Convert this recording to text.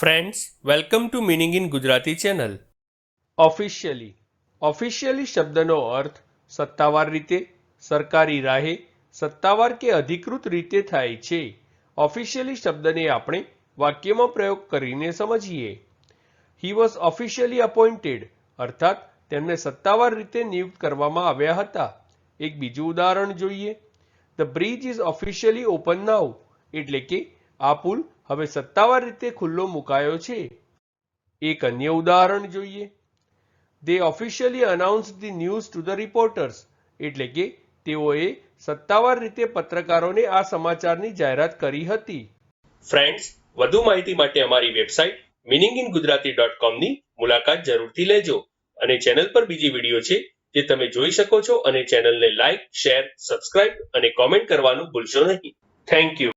Friends, welcome to meaning in Gujarati channel. Officially શબ્દનો અર્થ સત્તાવાર રીતે, સરકારી રાહે, સત્તાવાર કે અધિકૃત રીતે થાય છે. ઓફિશિયલી શબ્દને આપણે વાક્યમાં પ્રયોગ કરીને સમજીએ. હી વોઝ ઓફિશિયલી અપોઇન્ટેડ, અર્થાત તેમને સત્તાવાર રીતે નિયુક્ત કરવામાં આવ્યા હતા. એક બીજું ઉદાહરણ જોઈએ. The bridge is officially open now, એટલે કે આ પુલ હવે સત્તાવાર રીતે ખુલ્લો મુકાયો છે. એક અન્ય ઉદાહરણ જોઈએ. They officially announced the news to the reporters, એટલે કે તેઓએ સત્તાવાર રીતે પત્રકારોને આ સમાચારની જાહેરાત કરી હતી. ફ્રેન્ડ્સ, વધુ માહિતી માટે અમારી વેબસાઇટ meaninginggujarati.com ની મુલાકાત જરૂરથી લેજો અને ચેનલ પર બીજી વિડીયો છે જે તમે જોઈ શકો છો અને ચેનલને લાઇક, શેર, સબસ્ક્રાઇબ અને કોમેન્ટ કરવાનું ભૂલશો નહીં. Thank you.